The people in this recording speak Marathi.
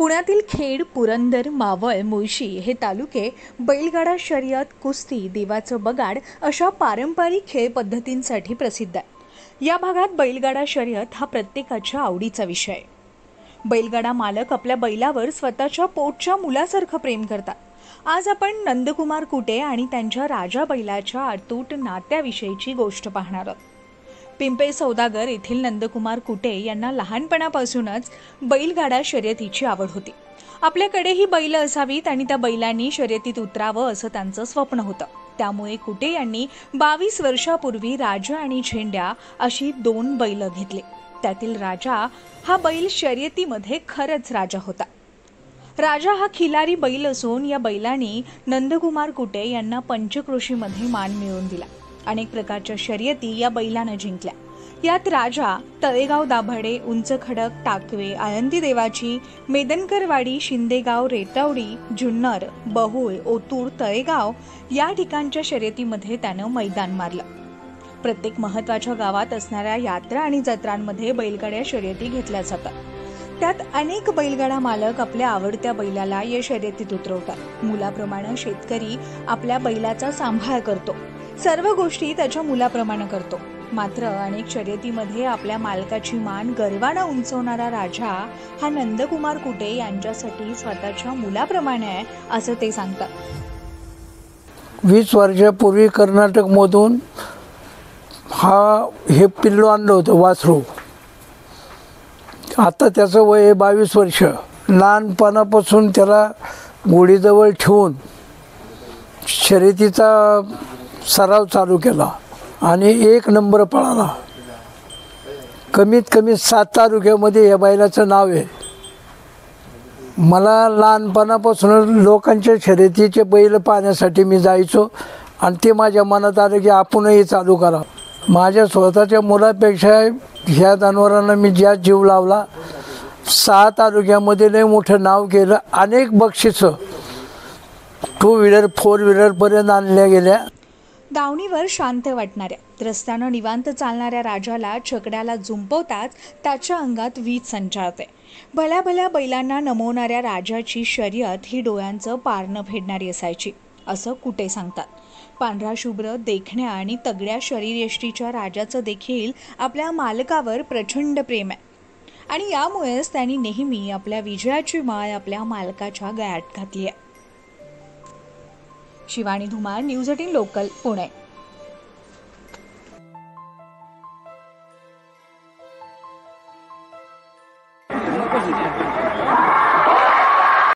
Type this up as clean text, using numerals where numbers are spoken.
पुण्यातील खेड, पुरंदर, मावळ, मुळशी हे तालुके बैलगाडा शर्यत, कुस्ती, देवाचं बगाड अशा पारंपरिक खेळ पद्धतींसाठी प्रसिद्ध आहे। या भागात बैलगाडा शर्यत हा प्रत्येकाच्या आवडीचा विषय आहे। बैलगाडा मालक आपल्या बैलावर स्वतःच्या पोटच्या मुलासारखं प्रेम करतात। आज आपण नंदकुमार कुटे आणि त्यांच्या राजा बैलाच्या अतूट नात्याविषयीची गोष्ट पाहणार आहोत। पिंपे सौदागर येथील नंदकुमार कुटे यांना लहानपणापासूनच बैलगाडा शर्यतीची आवड होती। आपल्याकडेही बैल असावीत आणि त्या बैलांनी शर्यतीत उतरावं असं त्यांचं स्वप्न होतं। त्यामुळे कुटे यांनी 22 वर्षापूर्वी राजा आणि झेंड्या अशी 2 बैल घेतले। त्यातील राजा हा बैल शर्यतीमध्ये खरंच राजा होता। राजा हा खिलारी बैल असून या बैलांनी नंदकुमार कुटे यांना पंचक्रोशीमध्ये मान मिळवून दिला। अनेक प्रकारच्या शर्यती या बैलानं जिंकल्या। यात राजा, तळेगाव दाभाडे, उंच खडक, टाकवे, आळंदी देवाची, मेदनकरवाडी, शिंदेगाव, रेतावडी, जुन्नर, बहुळ, ओतूर, तळेगाव या ठिकाणच्या शर्यतीमध्ये त्यानं मैदान मारलं। प्रत्येक महत्त्वाच्या गावात असणाऱ्या यात्रा आणि जत्रांमध्ये बैलगाड्या शर्यती घेतल्या जातात। त्यात अनेक बैलगाडा मालक आपल्या आवडत्या बैलाला या शर्यतीत उतरवतात। मुलाप्रमाणे शेतकरी आपल्या बैलाचा सांभाळ करतो, सर्व गोष्टी त्याच्या मुलाप्रमाणे करतो। मात्र अनेक शर्यतीमध्ये आपल्या मालकाची मान गर्वाने उंचवणारा राजा हा नंदकुमार कुटे यांच्यासाठी स्वतःच्या मुलाप्रमाणे आहे असं ते सांगतात। 20 वर्षापूर्वी कर्नाटकमधून हे पिल्लू आणलं होतं, वासरू। आता त्याचं वय 22 वर्ष। लहानपणापासून त्याला घोडीजवळ ठेवून शर्यतीचा सराव चालू केला आणि 1 नंबर पळाला। कमीत कमी 7 तालुक्यामध्ये या बैलाचं नाव आहे। मला लहानपणापासून लोकांच्या शर्यतीचे बैल पाहण्यासाठी मी जायचो आणि ते माझ्या मनात आलं की आपणही चालू करा। माझ्या स्वतःच्या मुलापेक्षा ह्या जनावरांना मी जास्त जीव लावला। 6 तालुक्यामध्ये लय मोठं नाव केलं। अनेक बक्षिसं 2 व्हीलर 4 व्हीलरपर्यंत आणल्या गेल्या। दावणीवर शांत वाटणाऱ्या, रस्त्यानं निवांत चालणाऱ्या राजाला छकड्याला जुंपवताच त्याच्या अंगात वीज संचारते। भल्या भल्या बैलांना नमवणाऱ्या राजाची शर्यत ही डोळ्यांचं पारणं फेडणारी असायची असं कुटे सांगतात। पांढरा शुभ्र, देखण्या आणि तगड्या शरीरयष्टीच्या राजाचं देखील आपल्या मालकावर प्रचंड प्रेम आहे आणि यामुळेच त्यांनी नेहमी आपल्या विजयाची माळ आपल्या मालकाच्या गळ्यात घातली आहे। Shivani Dhumal, news 18 local, Pune.